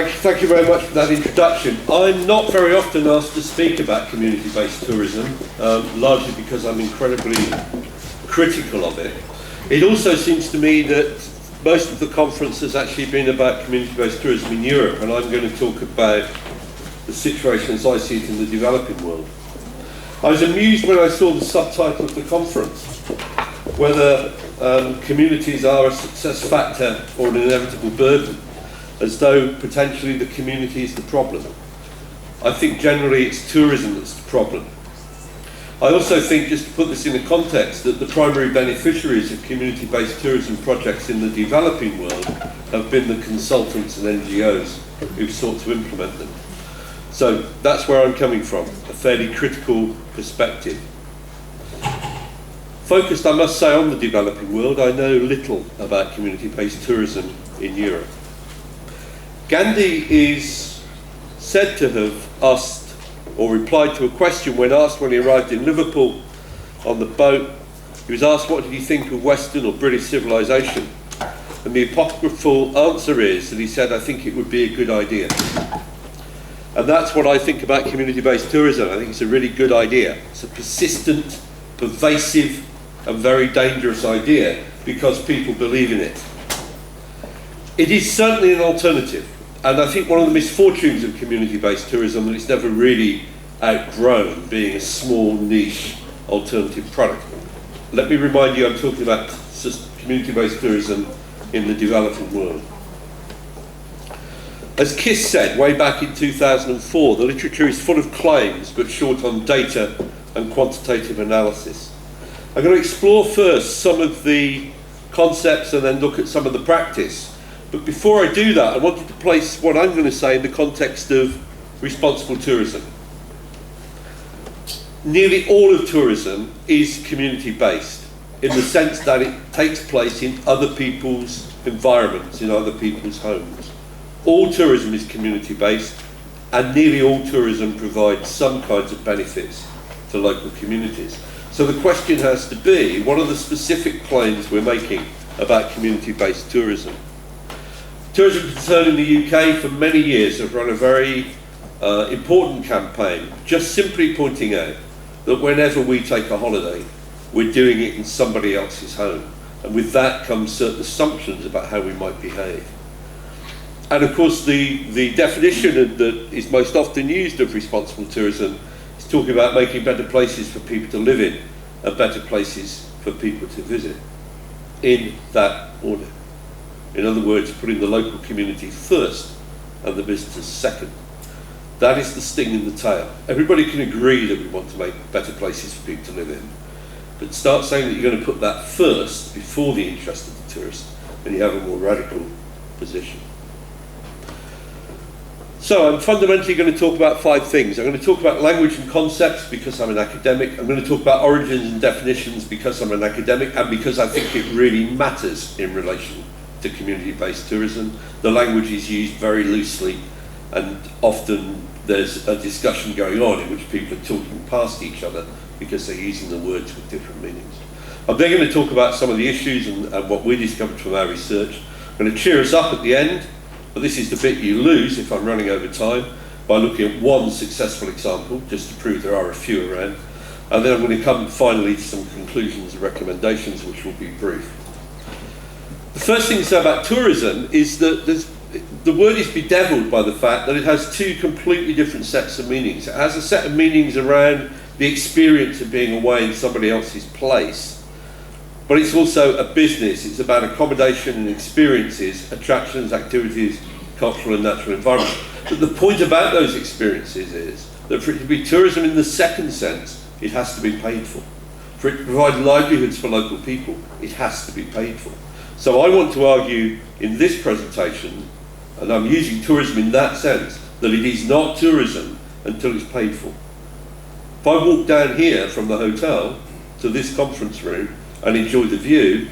Thank you very much for that introduction. I'm not very often asked to speak about community-based tourism, largely because I'm incredibly critical of it. It also seems to me that most of the conference has actually been about community-based tourism in Europe, and I'm going to talk about the situation as I see it in the developing world. I was amused when I saw the subtitle of the conference, whether communities are a success factor or an inevitable burden, as though potentially the community is the problem. I think generally it's tourism that's the problem. I also think, just to put this in a context, that the primary beneficiaries of community-based tourism projects in the developing world have been the consultants and NGOs who've sought to implement them. So that's where I'm coming from, a fairly critical perspective. Focused, I must say, on the developing world, I know little about community-based tourism in Europe. Gandhi is said to have asked or replied to a question when asked when he arrived in Liverpool on the boat. He was asked what did he think of Western or British civilization, and the apocryphal answer is that he said, I think it would be a good idea. And that's what I think about community-based tourism. I think it's a really good idea. It's a persistent, pervasive and very dangerous idea because people believe in it. It is certainly an alternative. And I think one of the misfortunes of community-based tourism that it's never really outgrown being a small niche alternative product. Let me remind you, I'm talking about community-based tourism in the developing world. As Kiss said way back in 2004, the literature is full of claims but short on data and quantitative analysis. I'm going to explore first some of the concepts and then look at some of the practice. But before I do that, I wanted to place what I'm going to say in the context of responsible tourism. Nearly all of tourism is community-based in the sense that it takes place in other people's environments, in other people's homes. All tourism is community-based, and nearly all tourism provides some kinds of benefits to local communities. So the question has to be, what are the specific claims we're making about community-based tourism? Tourism Concern in the UK for many years have run a very important campaign, just simply pointing out that whenever we take a holiday, we're doing it in somebody else's home. And with that comes certain assumptions about how we might behave. And of course the definition that is most often used of responsible tourism is talking about making better places for people to live in and better places for people to visit, in that order. In other words, putting the local community first and the visitors second. That is the sting in the tail. Everybody can agree that we want to make better places for people to live in, but start saying that you're going to put that first before the interest of the tourist, and you have a more radical position. So I'm fundamentally going to talk about 5 things. I'm going to talk about language and concepts because I'm an academic. I'm going to talk about origins and definitions because I'm an academic and because I think it really matters in relation to community-based tourism. The language is used very loosely, and often there's a discussion going on in which people are talking past each other because they're using the words with different meanings. I'm then going to talk about some of the issues and what we discovered from our research. I'm going to cheer us up at the end, but this is the bit you lose if I'm running over time, by looking at one successful example, just to prove there are a few around. And then I'm going to come finally to some conclusions and recommendations, which will be brief. The first thing to say about tourism is that the word is bedeviled by the fact that it has 2 completely different sets of meanings. It has a set of meanings around the experience of being away in somebody else's place, but it's also a business. It's about accommodation and experiences, attractions, activities, cultural and natural environment. But the point about those experiences is that for it to be tourism in the second sense, it has to be paid for. For it to provide livelihoods for local people, it has to be paid for. So I want to argue in this presentation, and I'm using tourism in that sense, that it is not tourism until it's paid for. If I walk down here from the hotel to this conference room and enjoy the view,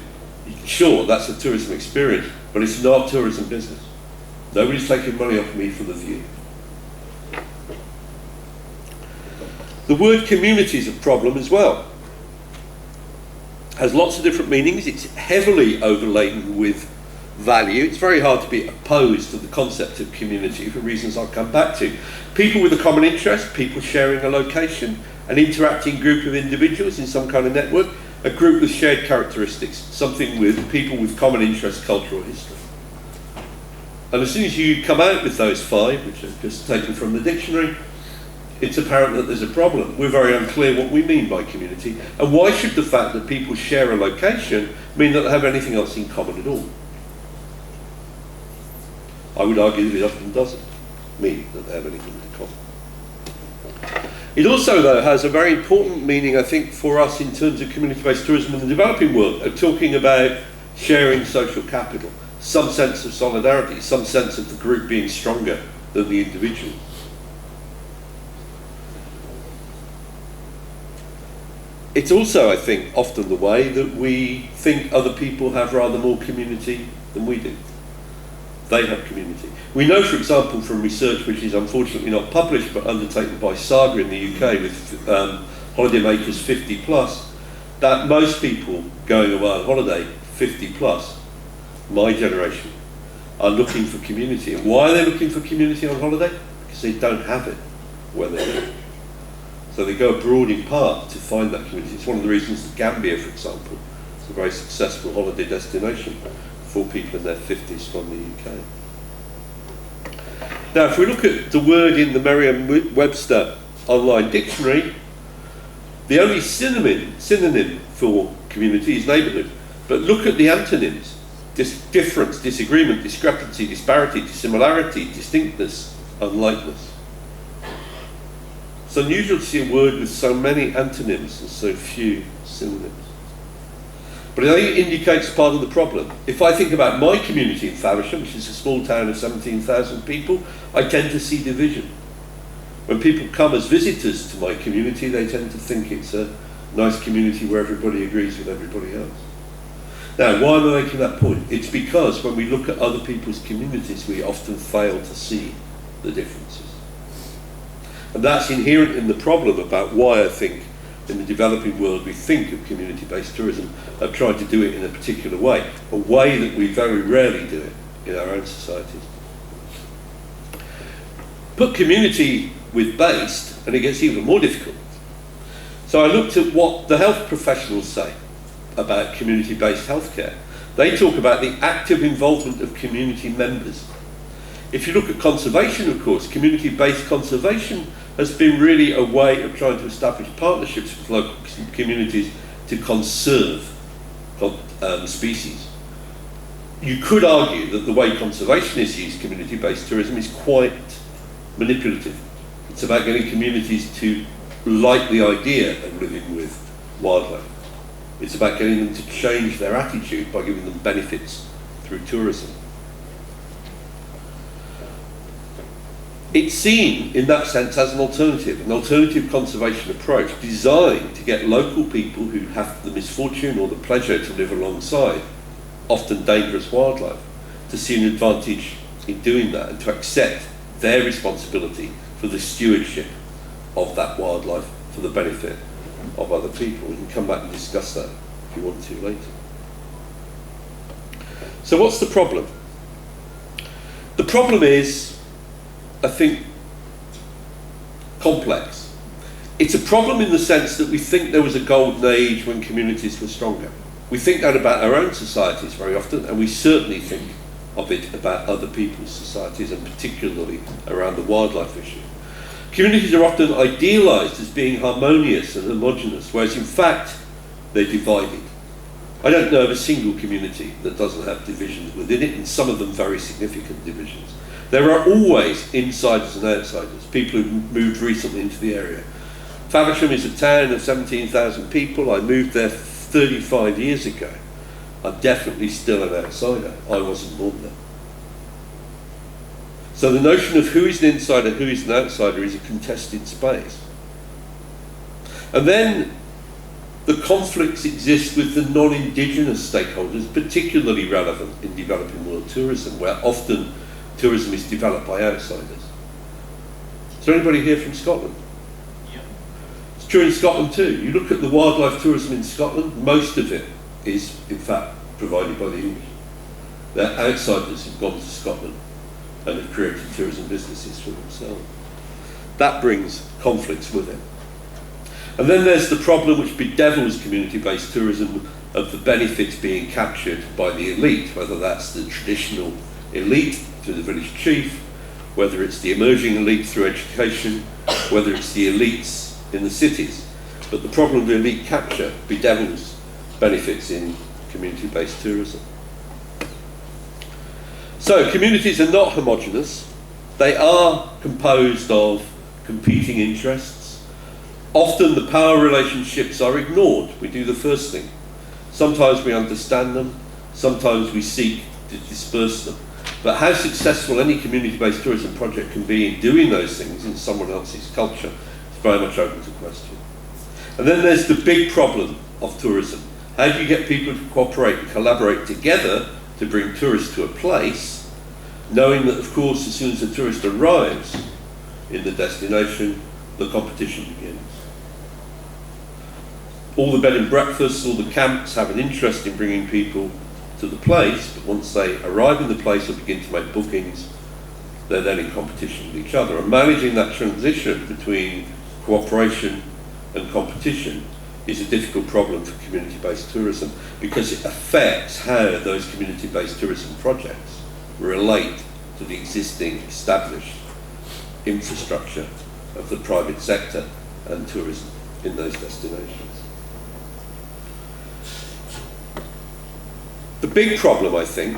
sure, that's a tourism experience, but it's not tourism business. Nobody's taking money off me for the view. The word community is a problem as well. Has lots of different meanings. It's heavily overladen with value. It's very hard to be opposed to the concept of community for reasons I'll come back to. People with a common interest, people sharing a location, an interacting group of individuals in some kind of network, a group with shared characteristics, something with people with common interest, culture or history. And as soon as you come out with those five, which I've just taken from the dictionary, it's apparent that there's a problem. We're very unclear what we mean by community, and why should the fact that people share a location mean that they have anything else in common at all? I would argue that it often doesn't mean that they have anything in common. It also, though, has a very important meaning, I think, for us in terms of community-based tourism in the developing world, of talking about sharing social capital, some sense of solidarity, some sense of the group being stronger than the individual. It's also, I think, often the way that we think other people have rather more community than we do. They have community. We know, for example, from research which is unfortunately not published but undertaken by Saga in the UK with holidaymakers 50 plus, that most people going away on holiday, 50 plus, my generation, are looking for community. And why are they looking for community on holiday? Because they don't have it where they live. So they go abroad in part to find that community. It's one of the reasons that Gambia, for example, is a very successful holiday destination for people in their 50s from the UK. Now, if we look at the word in the Merriam-Webster online dictionary, the only synonym for community is neighbourhood. But look at the antonyms: difference, disagreement, discrepancy, disparity, dissimilarity, distinctness, unlikeness. It's unusual to see a word with so many antonyms and so few synonyms. But I think it indicates part of the problem. If I think about my community in Faversham, which is a small town of 17,000 people, I tend to see division. When people come as visitors to my community, they tend to think it's a nice community where everybody agrees with everybody else. Now, why am I making that point? It's because when we look at other people's communities, we often fail to see the differences. And that's inherent in the problem about why I think in the developing world we think of community-based tourism, of trying to do it in a particular way, a way that we very rarely do it in our own societies. Put community with based, and it gets even more difficult. So I looked at what the health professionals say about community-based healthcare. They talk about the active involvement of community members. If you look at conservation, of course, community-based conservation has been really a way of trying to establish partnerships with local communities to conserve species. You could argue that the way conservationists use community-based tourism is quite manipulative. It's about getting communities to like the idea of living with wildlife. It's about getting them to change their attitude by giving them benefits through tourism. It's seen in that sense as an alternative conservation approach designed to get local people who have the misfortune or the pleasure to live alongside often dangerous wildlife to see an advantage in doing that and to accept their responsibility for the stewardship of that wildlife for the benefit of other people. We can come back and discuss that if you want to later. So what's the problem? The problem is, I think, complex. It's a problem in the sense that we think there was a golden age when communities were stronger. We think that about our own societies very often, and we certainly think of it about other people's societies, and particularly around the wildlife issue. Communities are often idealised as being harmonious and homogenous, whereas in fact they're divided. I don't know of a single community that doesn't have divisions within it, and some of them very significant divisions. There are always insiders and outsiders, people who've moved recently into the area. Faversham is a town of 17,000 people. I moved there 35 years ago. I'm definitely still an outsider. I wasn't born there. So the notion of who is an insider, who is an outsider is a contested space. And then the conflicts exist with the non-indigenous stakeholders, particularly relevant in developing world tourism, where often tourism is developed by outsiders. Is there anybody here from Scotland? Yeah. It's true in Scotland too. You look at the wildlife tourism in Scotland, most of it is in fact provided by the English. They're outsiders who've gone to Scotland and have created tourism businesses for themselves. That brings conflicts with it. And then there's the problem which bedevils community-based tourism of the benefits being captured by the elite, whether that's the traditional elite through the village chief, whether it's the emerging elite through education, whether it's the elites in the cities. But the problem of the elite capture bedevils benefits in community-based tourism. So communities are not homogenous. They are composed of competing interests. Often the power relationships are ignored. We do the first thing. Sometimes we understand them, sometimes we seek to disperse them. But how successful any community-based tourism project can be in doing those things in someone else's culture is very much open to question. And then there's the big problem of tourism. How do you get people to cooperate and collaborate together to bring tourists to a place, knowing that, of course, as soon as the tourist arrives in the destination, the competition begins. All the bed and breakfasts, all the camps have an interest in bringing people to the place, but once they arrive in the place or begin to make bookings, they're then in competition with each other. And managing that transition between cooperation and competition is a difficult problem for community-based tourism because it affects how those community-based tourism projects relate to the existing established infrastructure of the private sector and tourism in those destinations. The big problem, I think,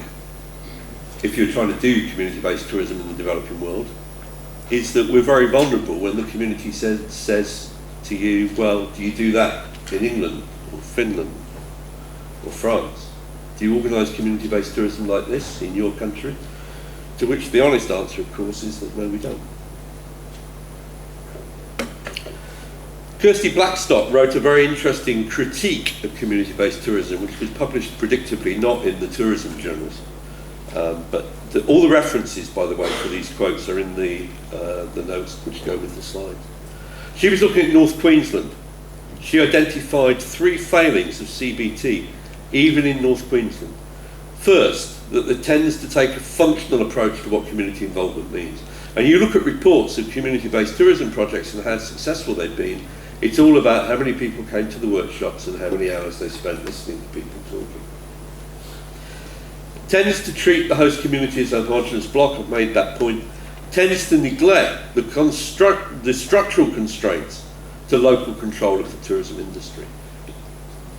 if you're trying to do community-based tourism in the developing world, is that we're very vulnerable when the community says to you, well, do you do that in England or Finland or France? Do you organise community-based tourism like this in your country? To which the honest answer, of course, is that no, we don't. Kirsty Blackstock wrote a very interesting critique of community-based tourism, which was published predictably not in the tourism journals. But all the references, by the way, for these quotes are in the notes which go with the slides. She was looking at North Queensland. She identified 3 failings of CBT, even in North Queensland. First, that it tends to take a functional approach to what community involvement means. And you look at reports of community-based tourism projects and how successful they've been, it's all about how many people came to the workshops and how many hours they spent listening to people talking. Tends to treat the host community as a homogenous block, I've made that point. Tends to neglect the structural constraints to local control of the tourism industry.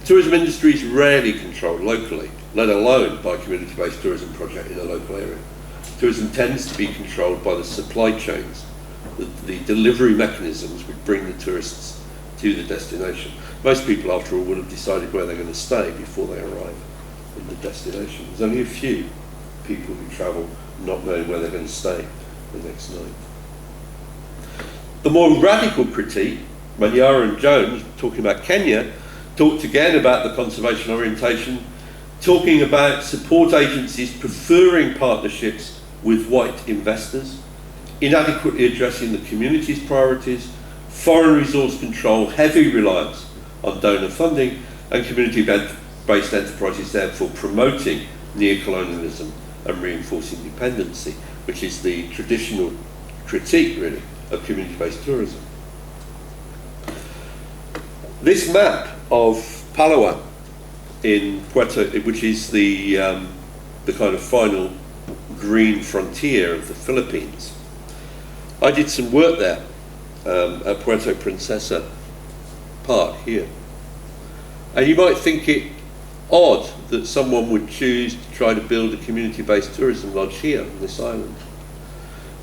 The tourism industry is rarely controlled locally, let alone by a community-based tourism project in a local area. Tourism tends to be controlled by the supply chains, the delivery mechanisms which bring the tourists to the destination. Most people, after all, will have decided where they're going to stay before they arrive in the destination. There's only a few people who travel not knowing where they're going to stay the next night. The more radical critique, Manyara and Jones, talking about Kenya, talked again about the conservation orientation, talking about support agencies preferring partnerships with white investors, inadequately addressing the community's priorities, foreign resource control, heavy reliance on donor funding, and community-based enterprises therefore promoting neocolonialism and reinforcing dependency, which is the traditional critique, really, of community-based tourism. This map of Palawan in Puerto, which is the kind of final green frontier of the Philippines. I did some work there at Puerto Princesa Park here. And you might think it odd that someone would choose to try to build a community-based tourism lodge here on this island,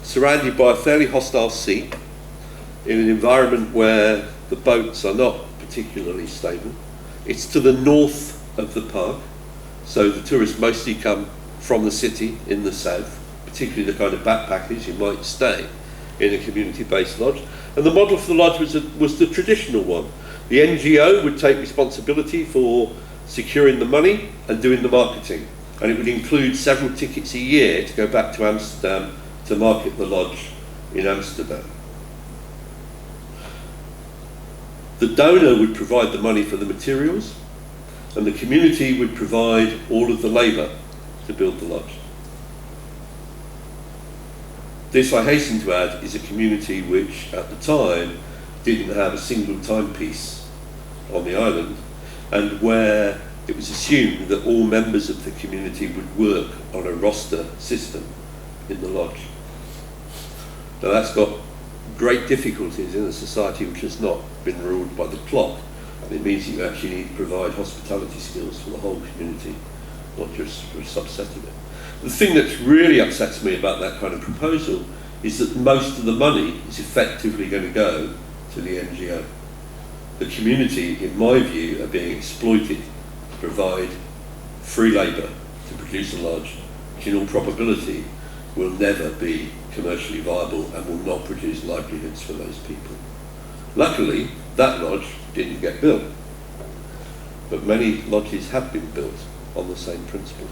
surrounded by a fairly hostile sea, in an environment where the boats are not particularly stable. It's to the north of the park, so the tourists mostly come from the city in the south, particularly the kind of backpackers who might stay in a community-based lodge. And the model for the lodge was the traditional one. The NGO would take responsibility for securing the money and doing the marketing, and it would include several tickets a year to go back to Amsterdam to market the lodge in Amsterdam. The donor would provide the money for the materials, and the community would provide all of the labour to build the lodge. This, I hasten to add, is a community which at the time didn't have a single timepiece on the island, and where it was assumed that all members of the community would work on a roster system in the lodge. Now that's got great difficulties in a society which has not been ruled by the clock. It means you actually need to provide hospitality skills for the whole community, not just for a subset of it. The thing that really upsets me about that kind of proposal is that most of the money is effectively going to go to the NGO. The community, in my view, are being exploited to provide free labour to produce a lodge, which in all probability will never be commercially viable and will not produce livelihoods for those people. Luckily, that lodge didn't get built, but many lodges have been built on the same principle.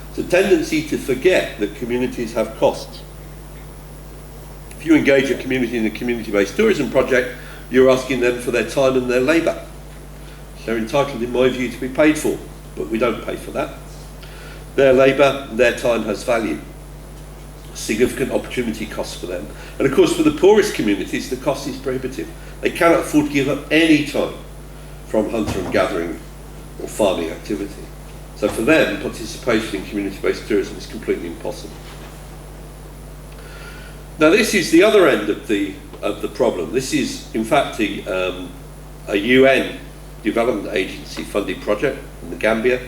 It's a tendency to forget that communities have costs. If you engage a community in a community-based tourism project, you're asking them for their time and their labour. They're entitled, in my view, to be paid for, but we don't pay for that. Their labour, their time has value. Significant opportunity costs for them. And of course, for the poorest communities, the cost is prohibitive. They cannot afford to give up any time from hunter and gathering or farming activity. So for them, participation in community-based tourism is completely impossible. Now this is the other end of the problem. This is, in fact, a UN development agency funded project in the Gambia.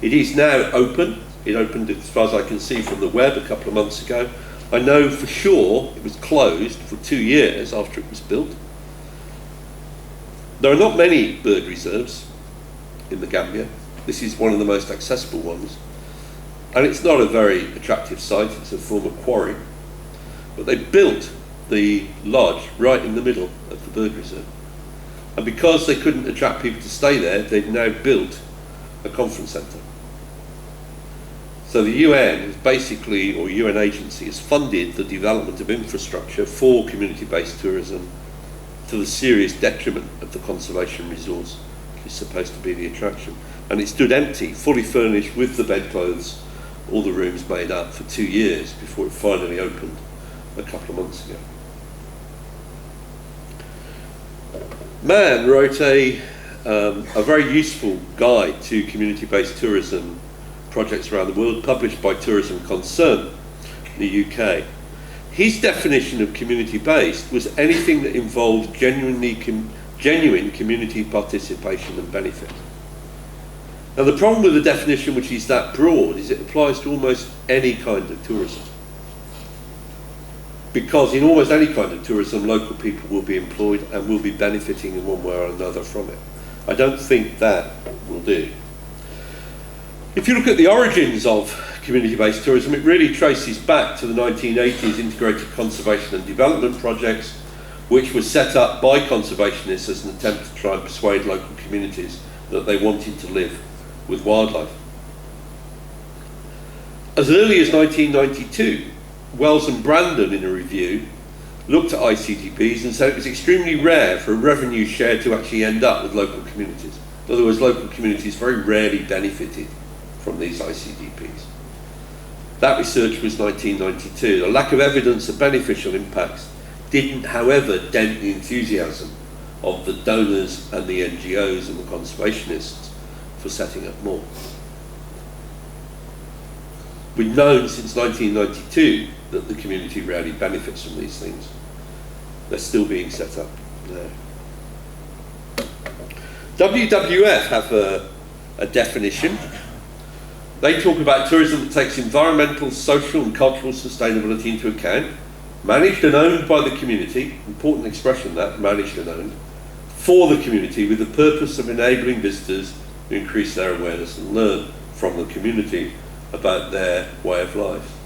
It is now open. It opened, as far as I can see, from the web a couple of months ago. I know for sure it was closed for 2 years after it was built. There are not many bird reserves in the Gambia. This is one of the most accessible ones. And it's not a very attractive site. It's a former quarry. But they built the lodge right in the middle of the bird reserve. And because they couldn't attract people to stay there, they've now built a conference centre. So the UN is basically, or UN agency, has funded the development of infrastructure for community-based tourism to the serious detriment of the conservation resource, which is supposed to be the attraction. And it stood empty, fully furnished with the bedclothes, all the rooms made up, for 2 years before it finally opened a couple of months ago. Mann wrote a very useful guide to community-based tourism projects around the world, published by Tourism Concern in the UK. His definition of community-based was anything that involved genuine community participation and benefit. Now the problem with the definition, which is that broad, is it applies to almost any kind of tourism. Because in almost any kind of tourism, local people will be employed and will be benefiting in one way or another from it. I don't think that will do. If you look at the origins of community-based tourism, it really traces back to the 1980s integrated conservation and development projects, which were set up by conservationists as an attempt to try and persuade local communities that they wanted to live with wildlife. As early as 1992, Wells and Brandon, in a review, looked at ICDPs and said it was extremely rare for a revenue share to actually end up with local communities. In other words, local communities very rarely benefited from these ICDPs. That research was 1992. The lack of evidence of beneficial impacts didn't, however, dent the enthusiasm of the donors and the NGOs and the conservationists for setting up more. We've known since 1992 that the community rarely benefits from these things. They're still being set up now. WWF have a definition. They talk about tourism that takes environmental, social and cultural sustainability into account, managed and owned by the community, important expression that, managed and owned, for the community with the purpose of enabling visitors to increase their awareness and learn from the community about their way of life.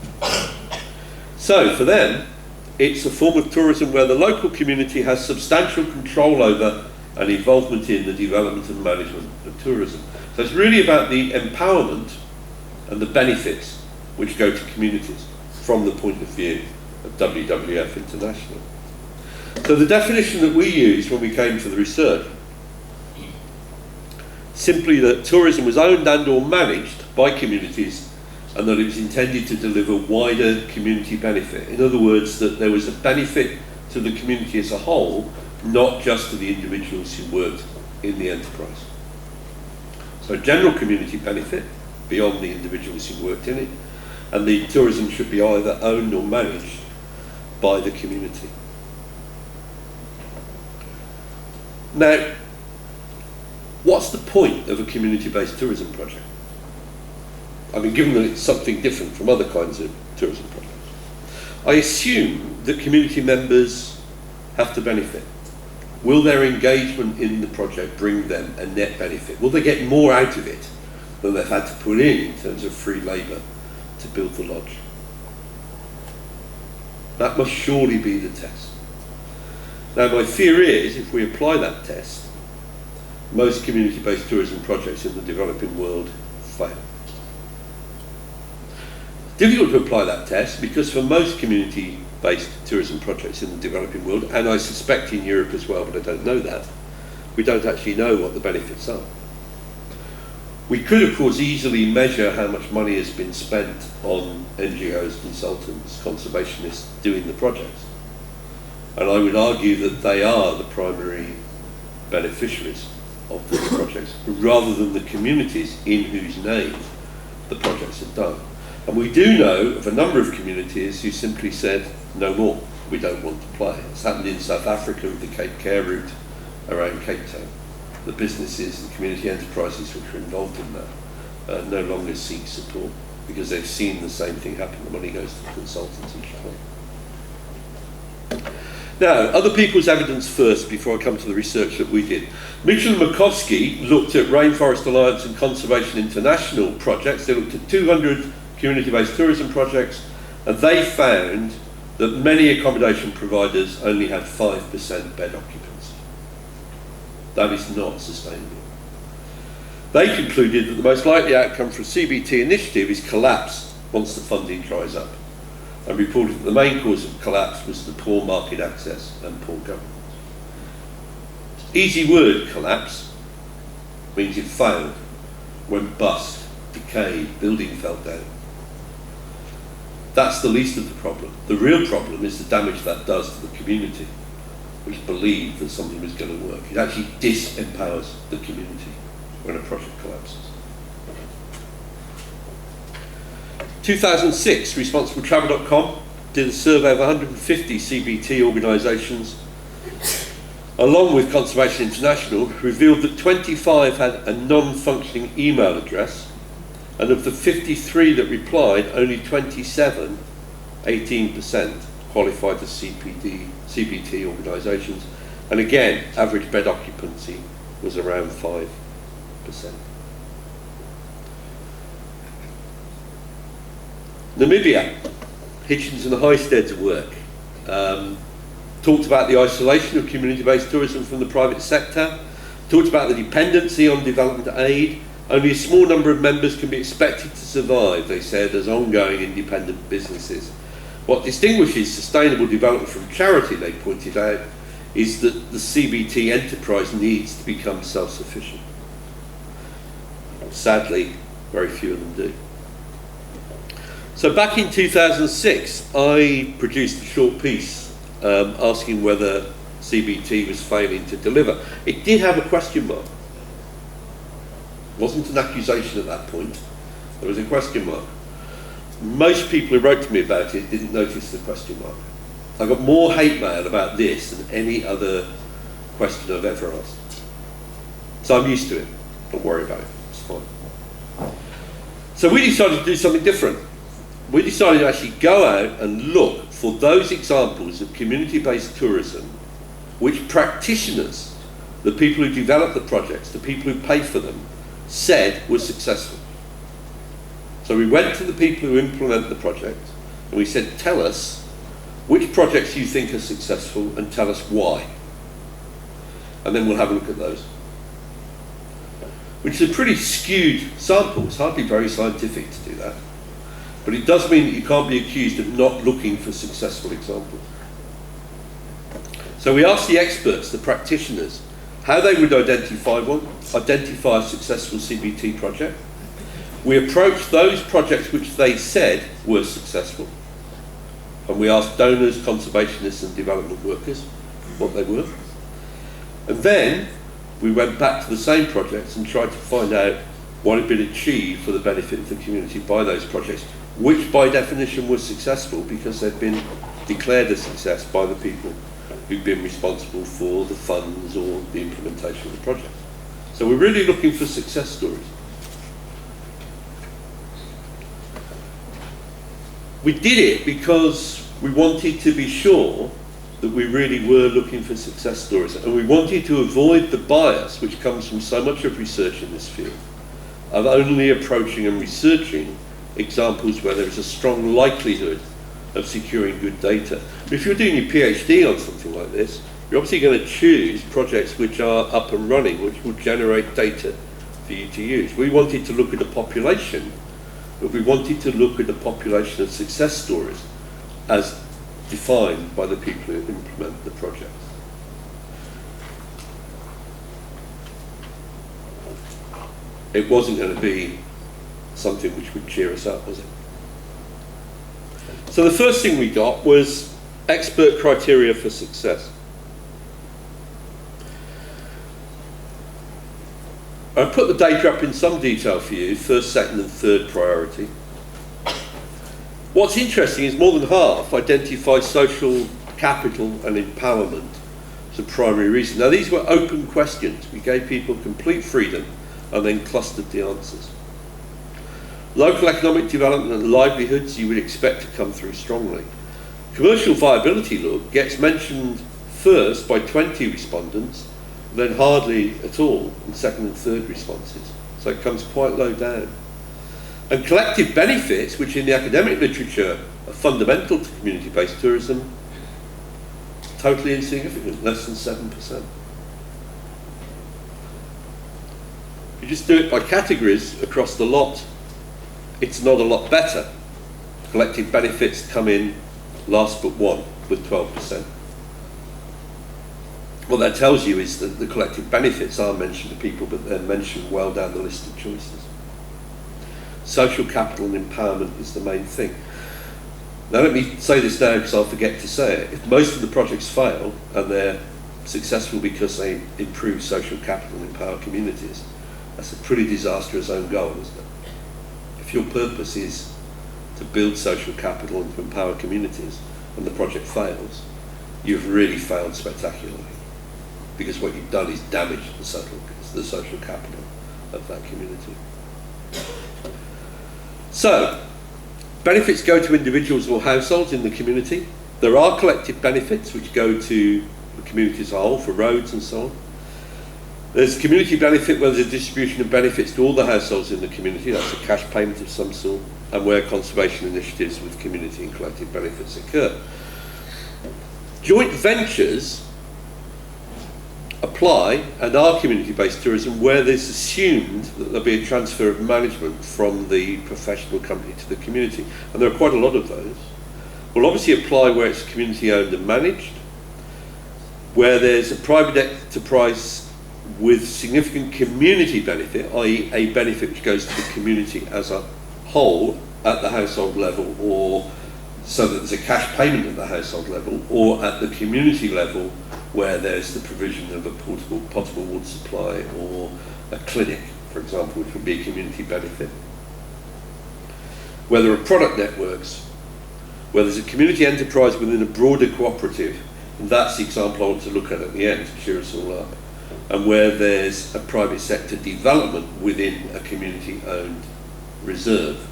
So for them, it's a form of tourism where the local community has substantial control over and involvement in the development and management of tourism. So it's really about the empowerment and the benefits which go to communities from the point of view of WWF International. So the definition that we used when we came to the research simply that tourism was owned and or managed by communities and that it was intended to deliver wider community benefit. In other words, that there was a benefit to the community as a whole, not just to the individuals who worked in the enterprise. So general community benefit beyond the individuals who worked in it, and the tourism should be either owned or managed by the community. Now, what's the point of a community-based tourism project? I mean, given that it's something different from other kinds of tourism projects. I assume that community members have to benefit. Will their engagement in the project bring them a net benefit? Will they get more out of it than they've had to put in terms of free labour to build the lodge? That must surely be the test. Now, my fear is, if we apply that test, most community-based tourism projects in the developing world fail. Difficult to apply that test because for most community-based tourism projects in the developing world, and I suspect in Europe as well, but I don't know that, we don't actually know what the benefits are. We could, of course, easily measure how much money has been spent on NGOs, consultants, conservationists doing the projects. And I would argue that they are the primary beneficiaries of the projects, rather than the communities in whose name the projects are done. And we do know of a number of communities who simply said, no more, we don't want to play. It's happened in South Africa with the Cape Care route around Cape Town. The businesses, the community enterprises which were involved in that no longer seek support because they've seen the same thing happen. The money goes to the consultants and so on. Now, other people's evidence first before I come to the research that we did. Mitchell and Makowski looked at Rainforest Alliance and Conservation International projects. They looked at 200 community-based tourism projects, and they found that many accommodation providers only had 5% bed occupancy. That is not sustainable. They concluded that the most likely outcome for a CBT initiative is collapse once the funding dries up, and reported that the main cause of collapse was the poor market access and poor governance. Easy word, collapse, means it failed, went bust, decayed, building fell down. That's the least of the problem. The real problem is the damage that does to the community, which believed that something was going to work. It actually disempowers the community when a project collapses. 2006, ResponsibleTravel.com did a survey of 150 CBT organisations, along with Conservation International, revealed that 25 had a non-functioning email address, and of the 53 that replied, only 27, 18%, qualified as CBT organisations. And again, average bed occupancy was around 5%. Namibia, Hitchens and Heisted's work, talked about the isolation of community-based tourism from the private sector, talked about the dependency on development aid. Only a small number of members can be expected to survive, they said, as ongoing independent businesses. What distinguishes sustainable development from charity, they pointed out, is that the CBT enterprise needs to become self-sufficient. Sadly, very few of them do. So back in 2006, I produced a short piece asking whether CBT was failing to deliver. It did have a question mark. It wasn't an accusation at that point. There was a question mark. Most people who wrote to me about it didn't notice the question mark. I got more hate mail about this than any other question I've ever asked. So I'm used to it. Don't worry about it. It's fine. So we decided to do something different. We decided to actually go out and look for those examples of community-based tourism which practitioners, the people who develop the projects, the people who pay for them, said was successful. So we went to the people who implement the project and we said, tell us which projects you think are successful and tell us why. And then we'll have a look at those. Which is a pretty skewed sample. It's hardly very scientific to do that. But it does mean that you can't be accused of not looking for successful examples. So we asked the experts, the practitioners, how they would identify one, identify a successful CBT project. We approached those projects which they said were successful, and we asked donors, conservationists and development workers what they were. And then we went back to the same projects and tried to find out what had been achieved for the benefit of the community by those projects, which by definition was successful because they'd been declared a success by the people who'd been responsible for the funds or the implementation of the project. So we're really looking for success stories. We did it because we wanted to be sure that we really were looking for success stories, and we wanted to avoid the bias which comes from so much of research in this field, of only approaching and researching examples where there is a strong likelihood of securing good data. But if you're doing your PhD on something like this, you're obviously going to choose projects which are up and running, which will generate data for you to use. We wanted to look at a population, but we wanted to look at a population of success stories as defined by the people who implement the project. It wasn't going to be something which would cheer us up, was it? So the first thing we got was expert criteria for success. I put the data up in some detail for you, first, second and third priority. What's interesting is more than half identify social capital and empowerment as a primary reason. Now these were open questions. We gave people complete freedom and then clustered the answers. Local economic development and livelihoods you would expect to come through strongly. Commercial viability gets mentioned first by 20 respondents, then hardly at all in second and third responses. So it comes quite low down. And collective benefits, which in the academic literature are fundamental to community-based tourism, totally insignificant, less than 7%. If you just do it by categories across the lot, it's not a lot better. Collective benefits come in last but one with 12%. What that tells you is that the collective benefits are mentioned to people, but they're mentioned well down the list of choices. Social capital and empowerment is the main thing. Now let me say this now because I'll forget to say it. If most of the projects fail and they're successful because they improve social capital and empower communities, that's a pretty disastrous own goal, isn't it? If your purpose is to build social capital and to empower communities and the project fails, you've really failed spectacularly, because what you've done is damage the social capital of that community. So, benefits go to individuals or households in the community. There are collective benefits which go to the community as a whole, for roads and so on. There's community benefit where there's a distribution of benefits to all the households in the community, that's a cash payment of some sort, and where conservation initiatives with community and collective benefits occur. Joint ventures apply and are community-based tourism where there's assumed that there'll be a transfer of management from the professional company to the community, and there are quite a lot of those. Will obviously apply where it's community-owned and managed, where there's a private enterprise with significant community benefit, i.e. a benefit which goes to the community as a whole at the household level, or so that there's a cash payment at the household level, or at the community level where there's the provision of a portable potable water supply or a clinic, for example, which would be a community benefit. Where there are product networks, where there's a community enterprise within a broader cooperative, and that's the example I want to look at the end to cheer us all up, and where there's a private sector development within a community-owned reserve.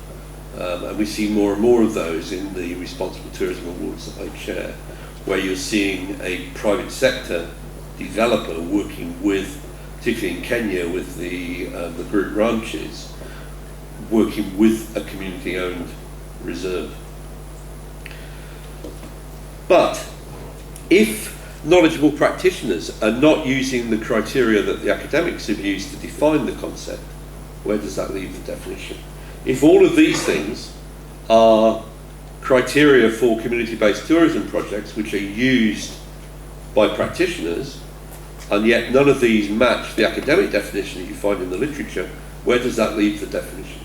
And we see more and more of those in the Responsible Tourism Awards that I chair, where you're seeing a private sector developer working with, particularly in Kenya, with the group ranches, working with a community-owned reserve. But if knowledgeable practitioners are not using the criteria that the academics have used to define the concept, where does that leave the definition? If all of these things are criteria for community-based tourism projects which are used by practitioners and yet none of these match the academic definition that you find in the literature, where does that leave the definition?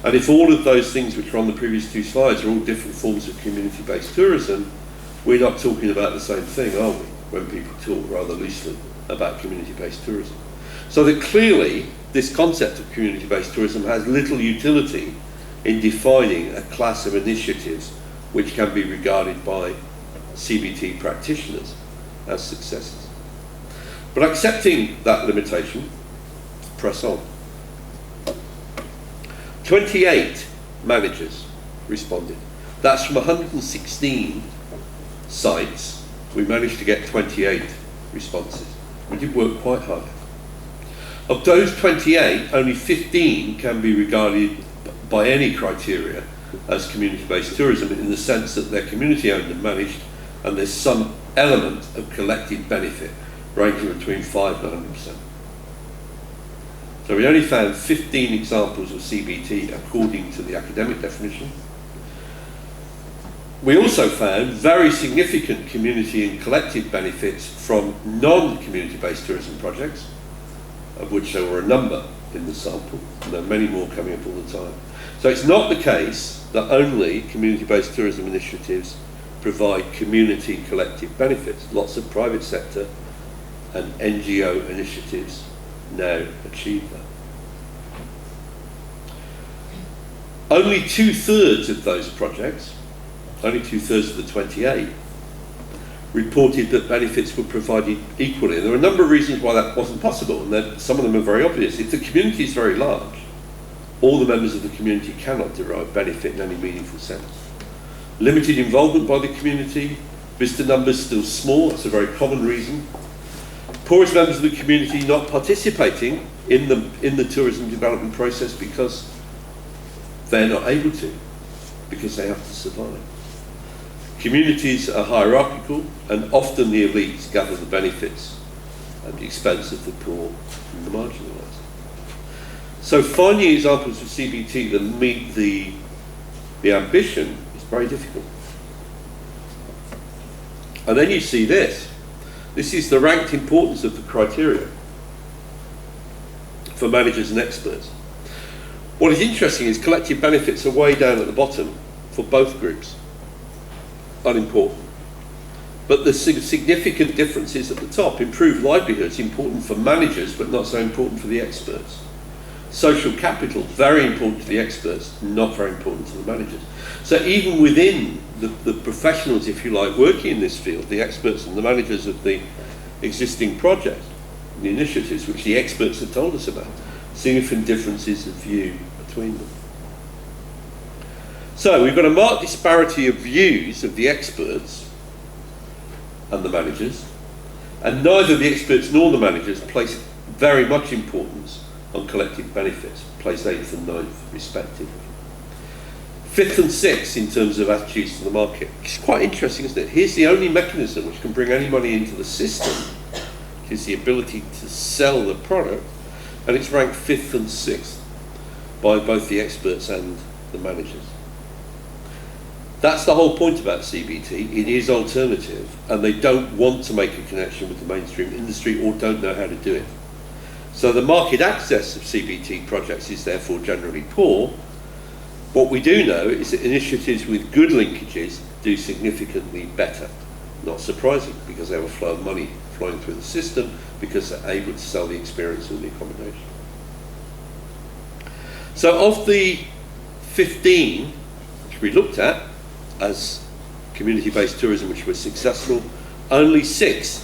And if all of those things which are on the previous two slides are all different forms of community-based tourism, we're not talking about the same thing, are we, when people talk rather loosely about community-based tourism? So that clearly this concept of community-based tourism has little utility in defining a class of initiatives which can be regarded by CBT practitioners as successes. But accepting that limitation, press on. 28 managers responded. That's from 116 sites. We managed to get 28 responses. We did work quite hard. Of those 28, only 15 can be regarded by any criteria as community-based tourism, in the sense that they're community-owned and managed, and there's some element of collective benefit ranging between 5 and 100%. So we only found 15 examples of CBT according to the academic definition. We also found very significant community and collective benefits from non-community-based tourism projects, of which there were a number in the sample, and there are many more coming up all the time. So it's not the case that only community-based tourism initiatives provide community collective benefits. Lots of private sector and NGO initiatives now achieve that. Only 2/3 of those projects, only 2/3 of the 28, reported that benefits were provided equally. And there are a number of reasons why that wasn't possible, and some of them are very obvious. If the community is very large, all the members of the community cannot derive benefit in any meaningful sense. Limited involvement by the community, visitor numbers still small, that's a very common reason. Poorest members of the community not participating in the tourism development process because they're not able to, because they have to survive. Communities are hierarchical, and often the elites gather the benefits at the expense of the poor and the marginalised. So finding examples of CBT that meet the ambition is very difficult. And then you see this. This is the ranked importance of the criteria for managers and experts. What is interesting is collective benefits are way down at the bottom for both groups. Unimportant. But the significant differences at the top. Improved livelihoods, important for managers, but not so important for the experts. Social capital, very important to the experts, not very important to the managers. So even within the professionals, if you like, working in this field, the experts and the managers of the existing projects, the initiatives which the experts have told us about, significant differences of view between them. So we've got a marked disparity of views of the experts and the managers, and neither the experts nor the managers place very much importance on collective benefits, place 8th and 9th respectively. 5th and 6th in terms of attitudes to the market. It's quite interesting, isn't it? Here's the only mechanism which can bring any money into the system, which is the ability to sell the product, and it's ranked 5th and 6th by both the experts and the managers. That's the whole point about CBT. It is alternative, and they don't want to make a connection with the mainstream industry or don't know how to do it. So the market access of CBT projects is therefore generally poor. What we do know is that initiatives with good linkages do significantly better. Not surprising, because they have a flow of money flowing through the system, because they're able to sell the experience and the accommodation. So of the 15 which we looked at as community-based tourism which was successful, only 6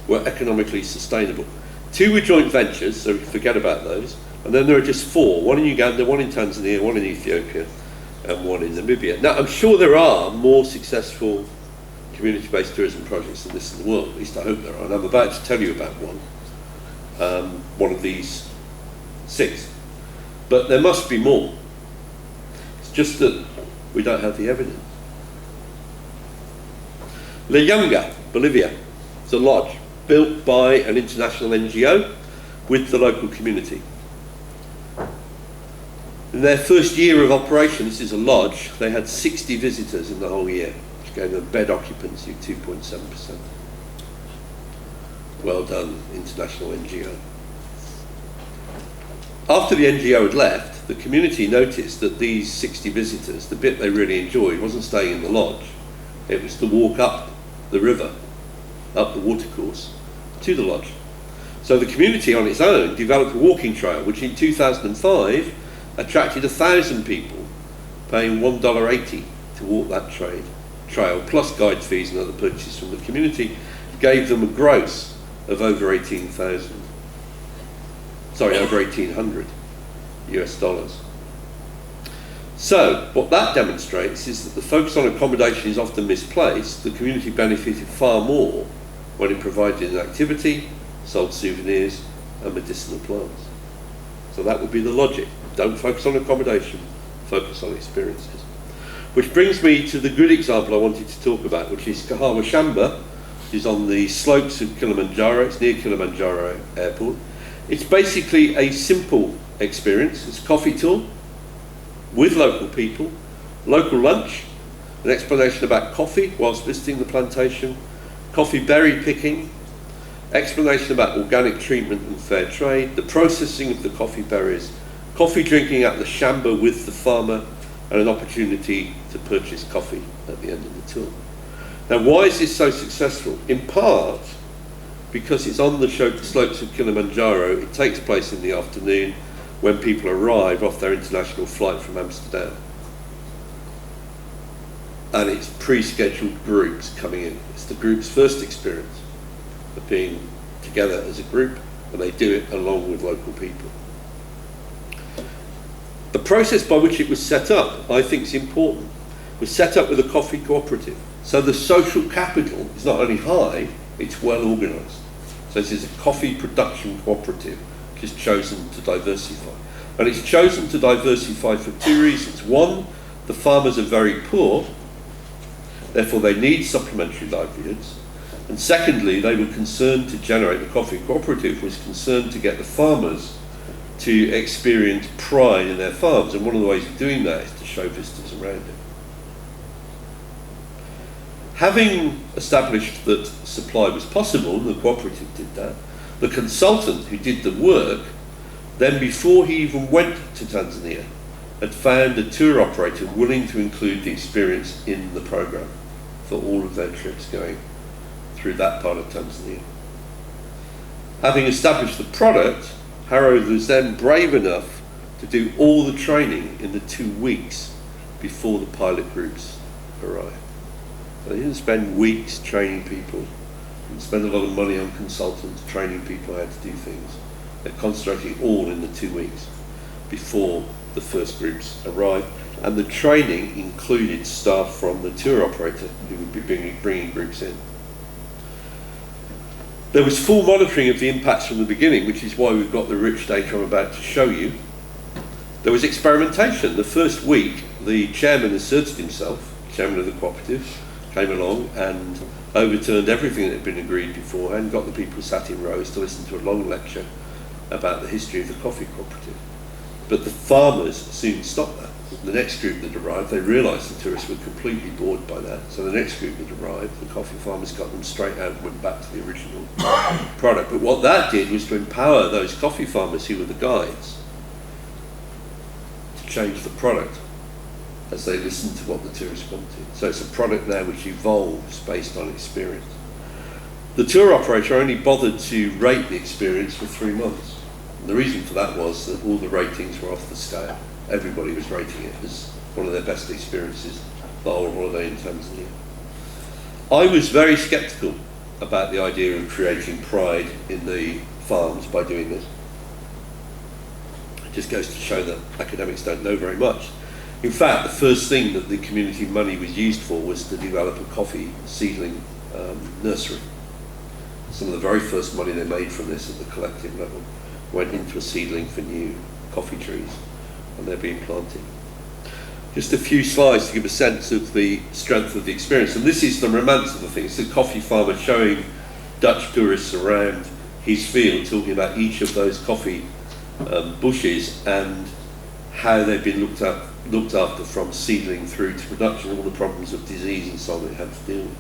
were economically sustainable. 2 were joint ventures, so forget about those. And then there are just 4, one in Uganda, one in Tanzania, one in Ethiopia, and one in Namibia. Now, I'm sure there are more successful community-based tourism projects than this in the world, at least I hope there are, and I'm about to tell you about one of these 6. But there must be more. It's just that we don't have the evidence. La Yunga, Bolivia, is a lodge built by an international NGO with the local community. In their first year of operation, this is a lodge, they had 60 visitors in the whole year, which gave them bed occupancy of 2.7%. Well done, international NGO. After the NGO had left, the community noticed that these 60 visitors, the bit they really enjoyed wasn't staying in the lodge. It was to walk up the river, up the watercourse, to the lodge. So the community on its own developed a walking trail, which in 2005 attracted 1,000 people, paying $1.80 to walk that trail, plus guide fees and other purchases from the community, gave them a gross of over 1,800 US dollars. So, what that demonstrates is that the focus on accommodation is often misplaced. The community benefited far more when it provided an activity, sold souvenirs and medicinal plants. So that would be the logic. Don't focus on accommodation, focus on experiences. Which brings me to the good example I wanted to talk about, which is Kahawa Shamba, which is on the slopes of Kilimanjaro. It's near Kilimanjaro Airport. It's basically a simple experience. It's a coffee tour with local people, local lunch, an explanation about coffee whilst visiting the plantation, coffee berry picking, explanation about organic treatment and fair trade, the processing of the coffee berries, coffee drinking at the shamba with the farmer, and an opportunity to purchase coffee at the end of the tour. Now, why is this so successful? In part, because it's on the slopes of Kilimanjaro. It takes place in the afternoon when people arrive off their international flight from Amsterdam. And it's pre-scheduled groups coming in. It's the group's first experience of being together as a group, and they do it along with local people. The process by which it was set up, I think, is important. It was set up with a coffee cooperative. So the social capital is not only high, it's well organised. So this is a coffee production cooperative which is chosen to diversify. And it's chosen to diversify for two reasons. One, the farmers are very poor, therefore they need supplementary livelihoods. And secondly, they were concerned to generate, the coffee cooperative was concerned to get the farmers to experience pride in their farms. And one of the ways of doing that is to show visitors around it. Having established that supply was possible, the cooperative did that, the consultant who did the work, then before he even went to Tanzania, had found a tour operator willing to include the experience in the program for all of their trips going through that part of Tanzania. Having established the product, Harold was then brave enough to do all the training in the 2 weeks before the pilot groups arrived. So they didn't spend weeks training people, didn't spend a lot of money on consultants training people how to do things. They're concentrating all in the 2 weeks before the first groups arrived. And the training included staff from the tour operator who would be bringing groups in. There was full monitoring of the impacts from the beginning, which is why we've got the rich data I'm about to show you. There was experimentation. The first week, the chairman asserted himself, chairman of the cooperative, came along and overturned everything that had been agreed beforehand, got the people sat in rows to listen to a long lecture about the history of the coffee cooperative. But the farmers soon stopped that. The next group that arrived, they realised the tourists were completely bored by that. So the next group that arrived, the coffee farmers got them straight out and went back to the original product. But what that did was to empower those coffee farmers who were the guides to change the product as they listened to what the tourists wanted. So it's a product now which evolves based on experience. The tour operator only bothered to rate the experience for 3 months. And the reason for that was that all the ratings were off the scale. Everybody was rating it as one of their best experiences the whole holiday in Tanzania. I was very sceptical about the idea of creating pride in the farms by doing this. It just goes to show that academics don't know very much. In fact, the first thing that the community money was used for was to develop a coffee seedling nursery. Some of the very first money they made from this at the collective level went into a seedling for new coffee trees, and they're being planted. Just a few slides to give a sense of the strength of the experience. And this is the romance of the thing. It's the coffee farmer showing Dutch tourists around his field, talking about each of those coffee bushes and how they've been looked after from seedling through to production, all the problems of disease and so on they had to deal with.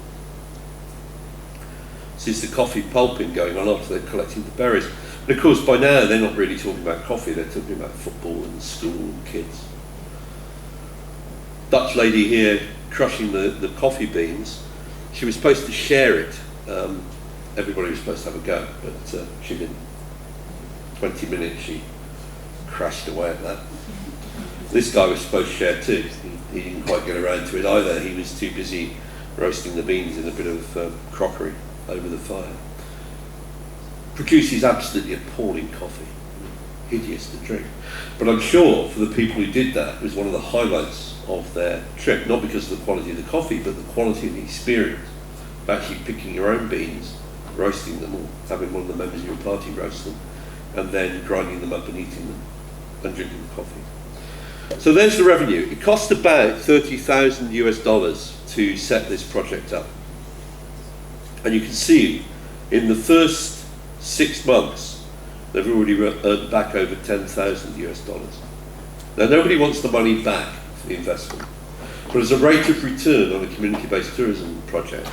This is the coffee pulping going on after they're collecting the berries. And of course, by now, they're not really talking about coffee, they're talking about football and school and kids. Dutch lady here crushing the coffee beans. She was supposed to share it. Everybody was supposed to have a go, but she didn't. 20 minutes, she crashed away at that. This guy was supposed to share too. He didn't quite get around to it either. He was too busy roasting the beans in a bit of crockery over the fire. Produces absolutely appalling coffee, hideous to drink. But I'm sure for the people who did that, it was one of the highlights of their trip, not because of the quality of the coffee, but the quality of the experience of actually picking your own beans, roasting them, or having one of the members of your party roast them, and then grinding them up and eating them, and drinking the coffee. So there's the revenue. It cost about $30,000 US to set this project up. And you can see in the first 6 months, they've already earned back over $10,000 US. Now, nobody wants the money back for the investment, but as a rate of return on a community-based tourism project,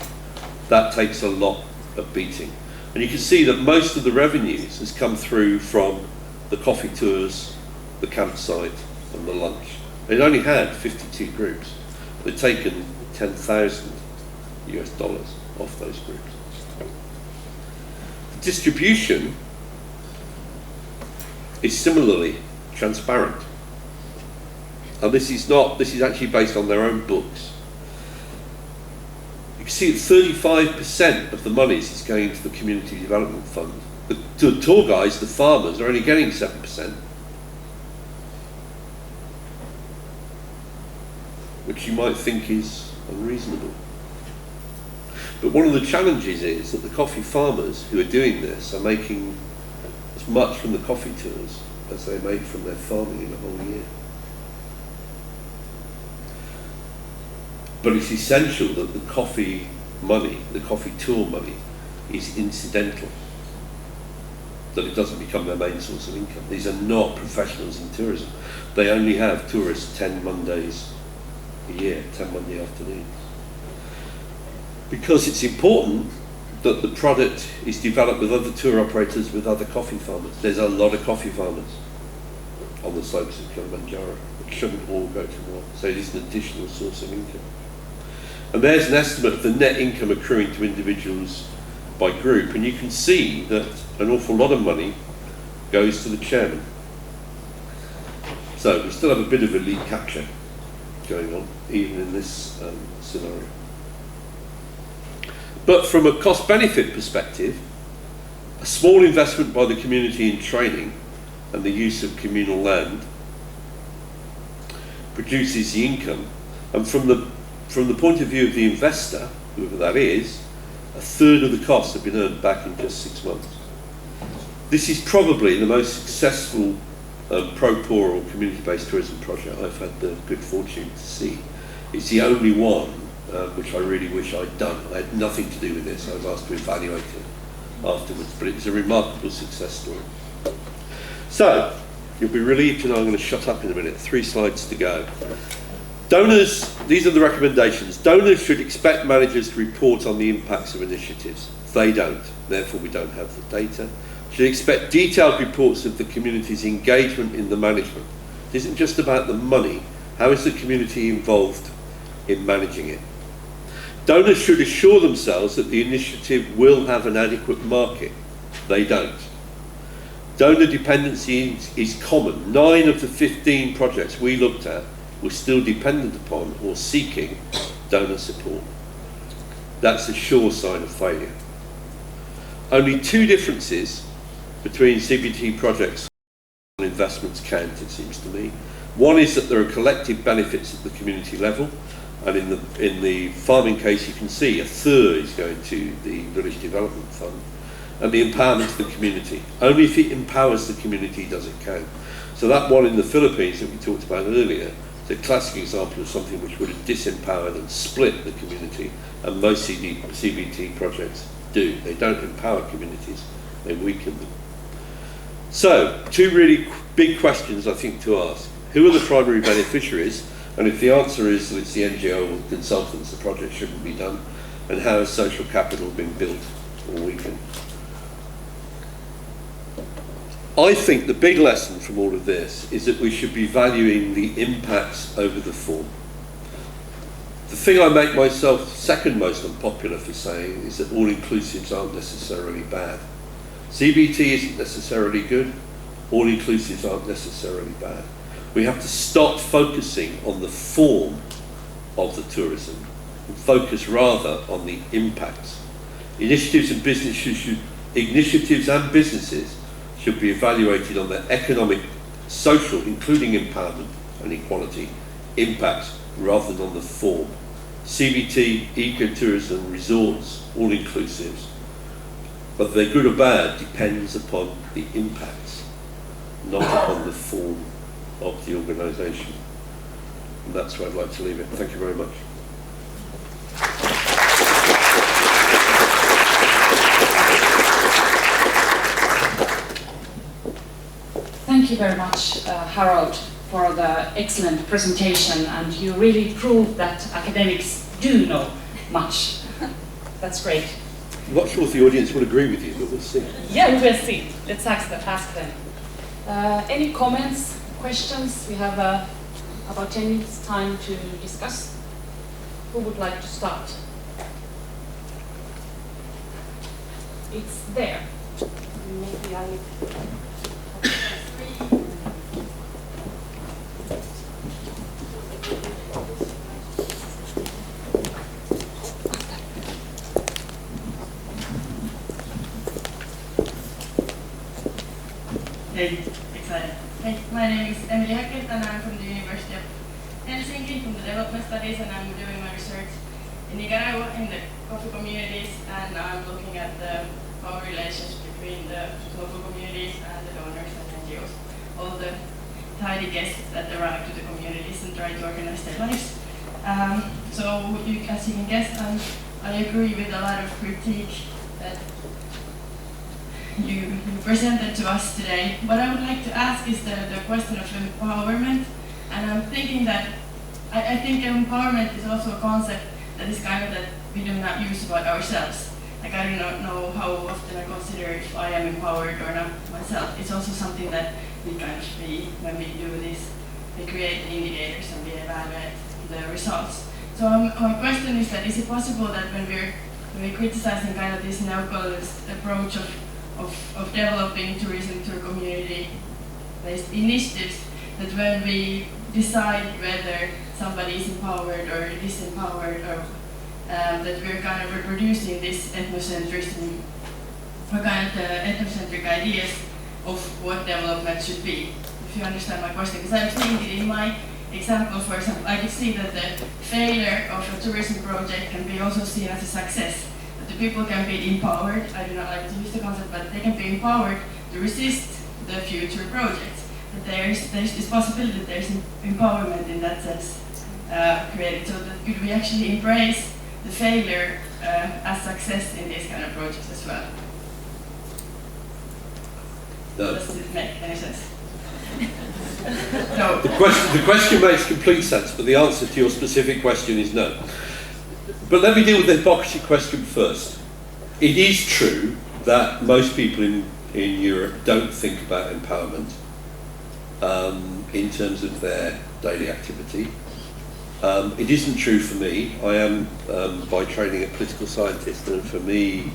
that takes a lot of beating. And you can see that most of the revenues has come through from the coffee tours, the campsite, and the lunch. They'd only had 52 groups. They'd taken $10,000 US off those groups. The distribution is similarly transparent. And this is actually based on their own books. You can see that 35% of the monies is going to the Community Development Fund. The tour guides, the farmers, are only getting 7%. Which you might think is unreasonable. But one of the challenges is that the coffee farmers who are doing this are making as much from the coffee tours as they make from their farming in a whole year. But it's essential that the coffee money, the coffee tour money, is incidental, that it doesn't become their main source of income. These are not professionals in tourism. They only have tourists 10 Mondays a year, 10 Monday afternoons. Because it's important that the product is developed with other tour operators, with other coffee farmers. There's a lot of coffee farmers on the slopes of Kilimanjaro. It shouldn't all go to one. So it is an additional source of income. And there's an estimate of the net income accruing to individuals by group, and you can see that an awful lot of money goes to the chairman. So we still have a bit of elite capture going on, even in this scenario. But from a cost-benefit perspective, a small investment by the community in training and the use of communal land produces the income, and from the point of view of the investor, whoever that is, a third of the costs have been earned back in just 6 months. This is probably the most successful pro-poor or community-based tourism project I've had the good fortune to see. It's the only one which I really wish I'd done. I had nothing to do with this. I was asked to evaluate it afterwards, but it was a remarkable success story. So, you'll be relieved to know I'm going to shut up in a minute. 3 slides to go. Donors, these are the recommendations. Donors should expect managers to report on the impacts of initiatives. They don't, therefore we don't have the data. Should expect detailed reports of the community's engagement in the management. It isn't just about the money. How is the community involved in managing it? Donors should assure themselves that the initiative will have an adequate market. They don't. Donor dependency is common. 9 of the 15 projects we looked at were still dependent upon or seeking donor support. That's a sure sign of failure. Only 2 differences between CBT projects and investments count, it seems to me. One is that there are collective benefits at the community level, and in the farming case you can see 1/3 is going to the Village Development Fund, and the empowerment of the community. Only if it empowers the community does it count. So that one in the Philippines that we talked about earlier is a classic example of something which would have disempowered and split the community, and most CBT projects do. They don't empower communities, they weaken them. So, 2 really big questions I think to ask. Who are the primary beneficiaries? And if the answer is that it's the NGO or consultants, the project shouldn't be done. And how has social capital been built or weaken. I think the big lesson from all of this is that we should be valuing the impacts over the form. The thing I make myself second most unpopular for saying is that all-inclusives aren't necessarily bad. CBT isn't necessarily good, all-inclusives aren't necessarily bad. We have to stop focusing on the form of the tourism and focus rather on the impacts. Initiatives and businesses should be evaluated on their economic, social, including empowerment and equality, impacts rather than on the form. CBT, ecotourism, resorts, all-inclusives, whether they're good or bad depends upon the impacts, not upon the form of the organisation. And that's where I'd like to leave it. Thank you very much. Thank you very much, Harold, for the excellent presentation, and you really proved that academics do know much. That's great. I'm not sure if the audience will agree with you, but we'll see. Yeah, we will see. Let's ask them. Any comments, questions? We have about 10 minutes time to discuss. Who would like to start? It's there. Maybe I... Hey, excited. Hey, my name is Emily Hackett and I'm from the University of Helsinki from the Development Studies, and I'm doing my research in Nicaragua in the coffee communities, and I'm looking at the power relations between the local communities and the donors and NGOs, all the tidy guests that arrive to the communities and try to organize their lives. So as you can guess, I agree with a lot of critique that you presented to us today. What I would like to ask is the question of empowerment, and I'm thinking that I think empowerment is also a concept that is kind of that we do not use about ourselves. Like, I do not know how often I consider if I am empowered or not myself. It's also something that we kind of when we do this, we create the indicators and we evaluate the results. So my question is that, is it possible that when we're criticizing kind of this neocolonialist approach of developing tourism through community-based initiatives, that when we decide whether somebody is empowered or disempowered, or that we're kind of reproducing this ethnocentrism, or kind of the ethnocentric ideas of what development should be? If you understand my question, because I'm thinking in my example, for example, I could see that the failure of a tourism project can be also seen as a success. That the people can be empowered, I do not like to use the concept, but they can be empowered to resist the future projects. That there's this possibility that there's empowerment in that sense created. So that could we actually embrace the failure as success in these kind of projects as well? No. Does it make any sense? No. The question makes complete sense, but the answer to your specific question is no. But let me deal with the hypocrisy question first. It is true that most people in Europe don't think about empowerment in terms of their daily activity. It isn't true for me. I am, by training, a political scientist, and for me,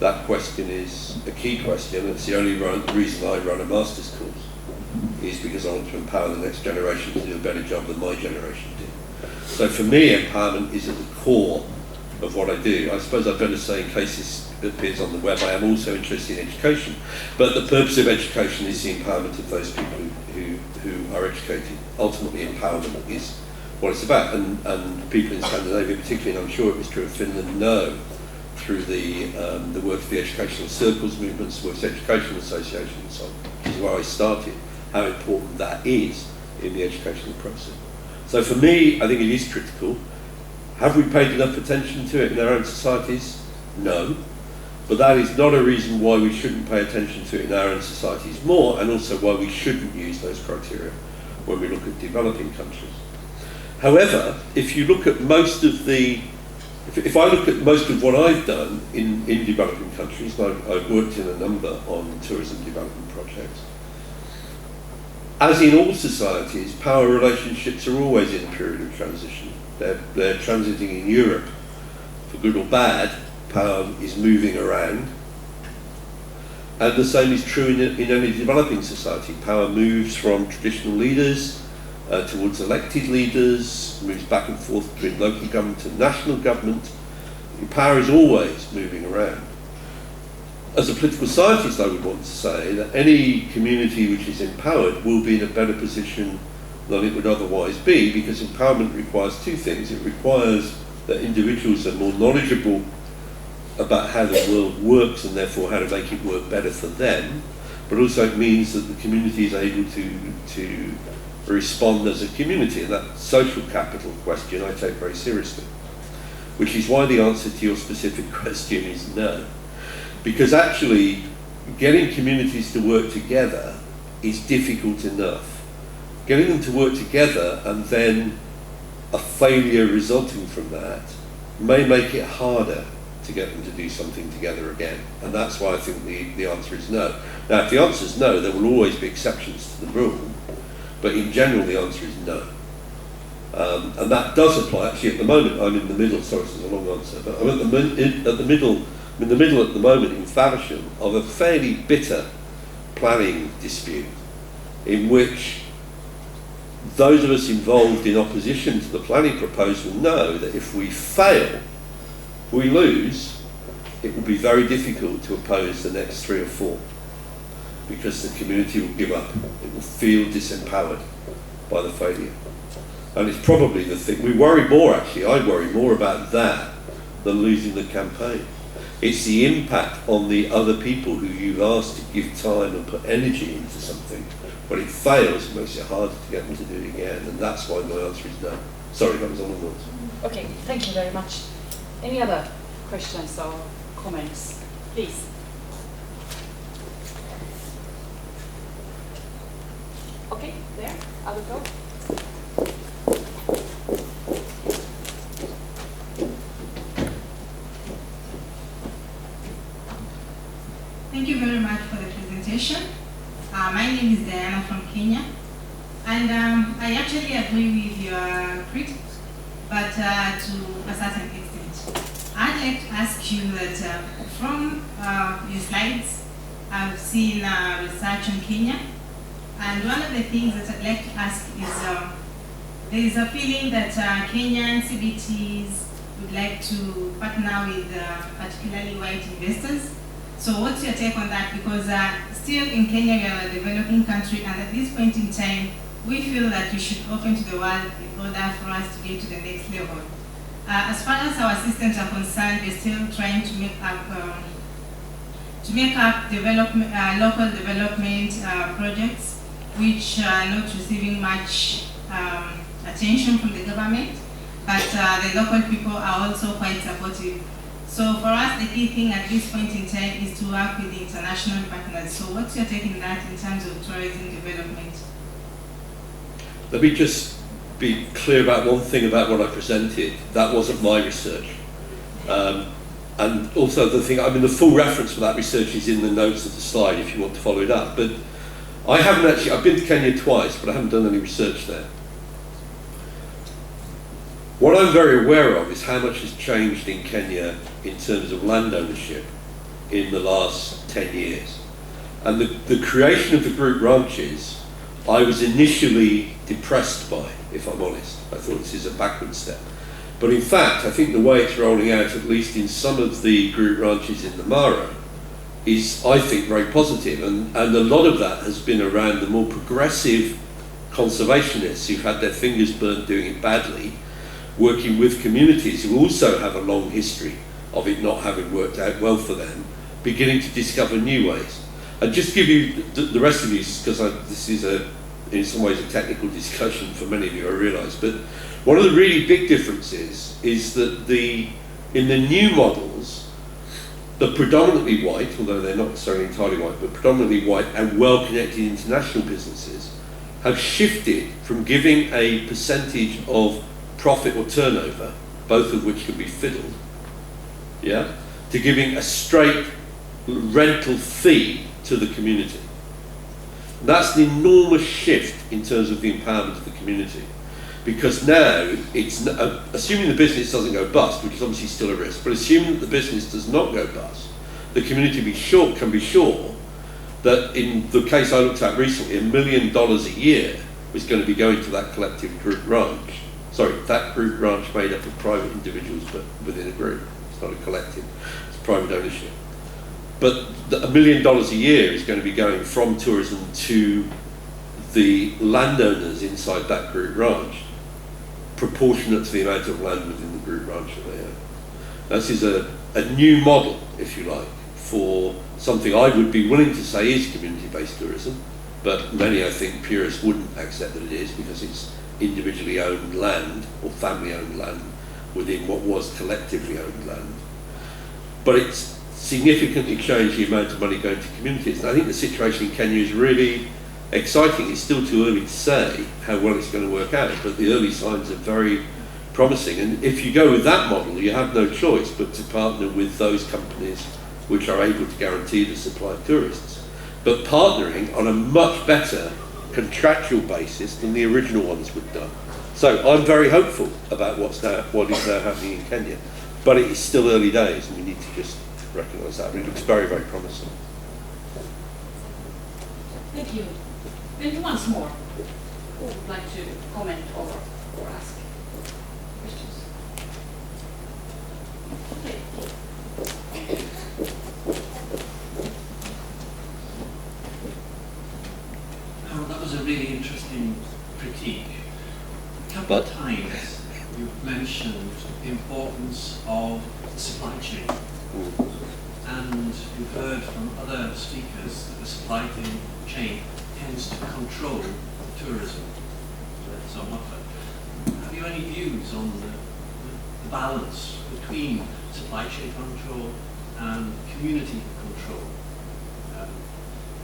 that question is a key question. It's the only reason I run a master's course, is because I want to empower the next generation to do a better job than my generation did. So for me, empowerment is at the core of what I do. I suppose I'd better say, in case this appears on the web, I am also interested in education. But the purpose of education is the empowerment of those people who are educated. Ultimately, empowerment is what it's about. And people in Scandinavia, particularly, and I'm sure it was true of Finland, know through the work of the educational circles movements, Works Educational Association and so on, which is where I started, how important that is in the educational process. So for me, I think it is critical. Have we paid enough attention to it in our own societies? No. But that is not a reason why we shouldn't pay attention to it in our own societies more, and also why we shouldn't use those criteria when we look at developing countries. However, if you look at most of the if I look at most of what I've done in developing countries, and I've worked in a number on tourism development projects, as in all societies, power relationships are always in a period of transition. They're transiting in Europe, for good or bad, power is moving around. And the same is true in any developing society. Power moves from traditional leaders towards elected leaders, moves back and forth between local government and national government. And power is always moving around. As a political scientist, I would want to say that any community which is empowered will be in a better position than it would otherwise be, because empowerment requires two things. It requires that individuals are more knowledgeable about how the world works and therefore how to make it work better for them, but also it means that the community is able to respond as a community, and that social capital question I take very seriously, which is why the answer to your specific question is no. Because actually, getting communities to work together is difficult enough. Getting them to work together and then a failure resulting from that may make it harder to get them to do something together again. And that's why I think the answer is no. Now, if the answer is no, there will always be exceptions to the rule, but in general, the answer is no. And that does apply, actually, at the moment. I'm in the middle, sorry, this is a long answer, but I'm in the middle at the moment in Faversham of a fairly bitter planning dispute in which those of us involved in opposition to the planning proposal know that if we fail, we lose, it will be very difficult to oppose the next 3 or 4, because the community will give up. It will feel disempowered by the failure. And it's probably the thing, we worry more actually, I worry more about that than losing the campaign. It's the impact on the other people who you've asked to give time and put energy into something. When it fails, it makes it harder to get them to do it again, and that's why my answer is no. Sorry, that was a long answer. Okay, thank you very much. Any other questions or comments? Please. Okay, there, I will go. Thank you very much for the presentation. My name is Diana from Kenya, and I actually agree with your critics, but to a certain extent. I'd like to ask you that from your slides, I've seen research on Kenya, and one of the things that I'd like to ask is there is a feeling that Kenyan CBTs would like to partner with particularly white investors. So what's your take on that? Because still in Kenya, we are a developing country, and at this point in time, we feel that we should open to the world in order for us to get to the next level. As far as our systems are concerned, we're still trying to make up development, local development projects, which are not receiving much attention from the government, but the local people are also quite supportive. So for us, the key thing at this point in time is to work with the international partners. So what's your take on that in terms of tourism development? Let me just be clear about one thing about what I presented. That wasn't my research. And also the thing, I mean, the full reference for that research is in the notes of the slide if you want to follow it up. But I haven't actually, I've been to Kenya twice, but I haven't done any research there. What I'm very aware of is how much has changed in Kenya in terms of land ownership in the last 10 years. And the creation of the group ranches, I was initially depressed by, if I'm honest. I thought this is a backward step. But in fact, I think the way it's rolling out, at least in some of the group ranches in the Mara, is, I think, very positive. And a lot of that has been around the more progressive conservationists who've had their fingers burnt doing it badly, working with communities who also have a long history of it not having worked out well for them, beginning to discover new ways. And just give you the rest of you, because this is in some ways a technical discussion for many of you, I realise, but one of the really big differences is that in the new models, the predominantly white, although they're not necessarily entirely white, but predominantly white and well-connected international businesses have shifted from giving a percentage of profit or turnover both of which can be fiddled, yeah, to giving a straight rental fee to the community. That's an enormous shift in terms of the empowerment of the community, because now it's assuming the business doesn't go bust, which is obviously still a risk, but assuming that the business does not go bust, the community can be sure that in the case I looked at recently, $1 million a year was going to be going to that collective group ranch. Sorry, that group ranch made up of private individuals, but within a group. It's not a collective, it's private ownership. But $1 million a year is going to be going from tourism to the landowners inside that group ranch, proportionate to the amount of land within the group ranch that they have. This is a new model, if you like, for something I would be willing to say is community-based tourism, but many, I think, purists wouldn't accept that it is, because it's individually owned land or family-owned land within what was collectively owned land. But it's significantly changed the amount of money going to communities. And I think the situation in Kenya is really exciting. It's still too early to say how well it's going to work out, but the early signs are very promising. And if you go with that model, you have no choice but to partner with those companies which are able to guarantee the supply of tourists, but partnering on a much better contractual basis than the original ones would have done. So I'm very hopeful about what is now happening in Kenya, but it is still early days, and we need to just recognise that. It looks very, very promising. Thank you. Maybe once more, who would like to comment or ask questions? Okay. Harold, that was a really interesting critique. A couple of times you've mentioned the importance of the supply chain. And you've heard from other speakers that the supply chain tends to control tourism somewhat. Have you any views on the balance between supply chain control and community control?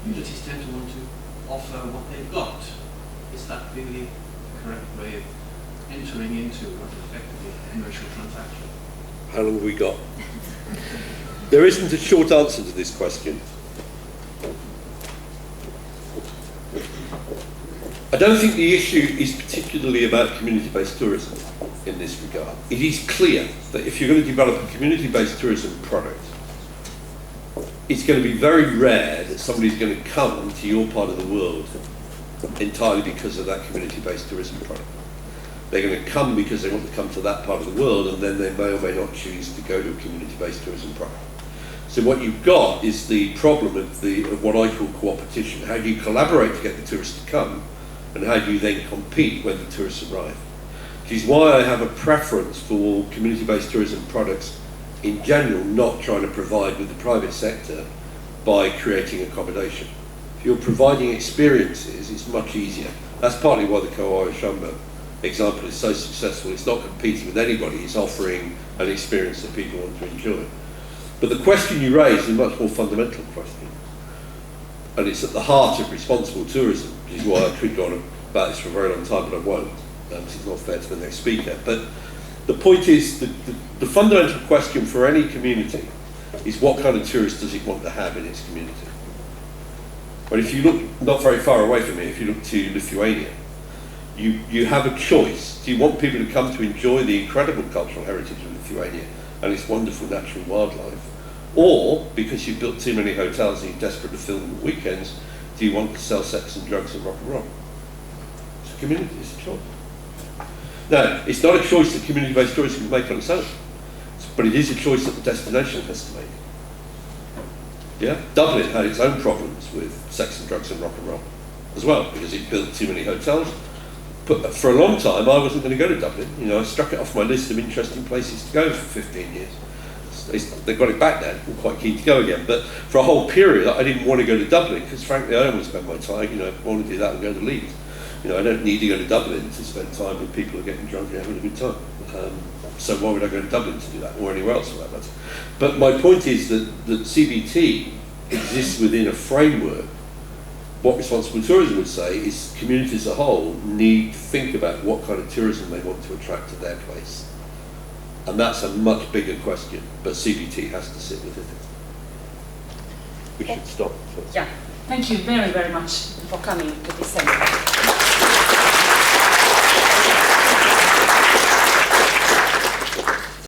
Communities tend to want to offer what they've got. Is that really the correct way of entering into what is effectively a commercial transaction? How long have we got? There isn't a short answer to this question. I don't think the issue is particularly about community-based tourism in this regard. It is clear that if you're going to develop a community-based tourism product, it's going to be very rare that somebody's going to come to your part of the world entirely because of that community-based tourism product. They're going to come because they want to come to that part of the world, and then they may or may not choose to go to a community-based tourism product. So what you've got is the problem of what I call co-opetition. How do you collaborate to get the tourists to come, and how do you then compete when the tourists arrive? Which is why I have a preference for community-based tourism products in general, not trying to provide with the private sector by creating accommodation. If you're providing experiences, it's much easier. That's partly why the Koala Shamba example is so successful. It's not competing with anybody, it's offering an experience that people want to enjoy. But the question you raise is a much more fundamental question, and it's at the heart of responsible tourism, which is why I could go on about this for a very long time, but I won't, because it's not fair to the next speaker. But the point is, the fundamental question for any community is what kind of tourist does it want to have in its community? But if you look not very far away from here, if you look to Lithuania, you have a choice. Do you want people to come to enjoy the incredible cultural heritage of Lithuania and its wonderful natural wildlife? Or, because you've built too many hotels and you're desperate to fill them at weekends, do you want to sell sex and drugs and rock and roll? It's a community, it's a choice. Now, it's not a choice that community-based tourism can make on its own, but it is a choice that the destination has to make. Yeah? Dublin had its own problems with sex and drugs and rock and roll as well, because it built too many hotels. But for a long time, I wasn't going to go to Dublin. You know, I struck it off my list of interesting places to go for 15 years. They got it back now. I'm quite keen to go again. But for a whole period, I didn't want to go to Dublin because, frankly, I don't want to spend my time. You know, if I want to do that, I'll go to Leeds. You know, I don't need to go to Dublin to spend time with people who are getting drunk and having a good time. So why would I go to Dublin to do that, or anywhere else for that matter? But my point is that CBT exists within a framework. What responsible tourism would say is communities as a whole need to think about what kind of tourism they want to attract to their place. And that's a much bigger question, but CBT has to sit with it. We should stop. Yeah, thank you very, very much for coming to this seminar.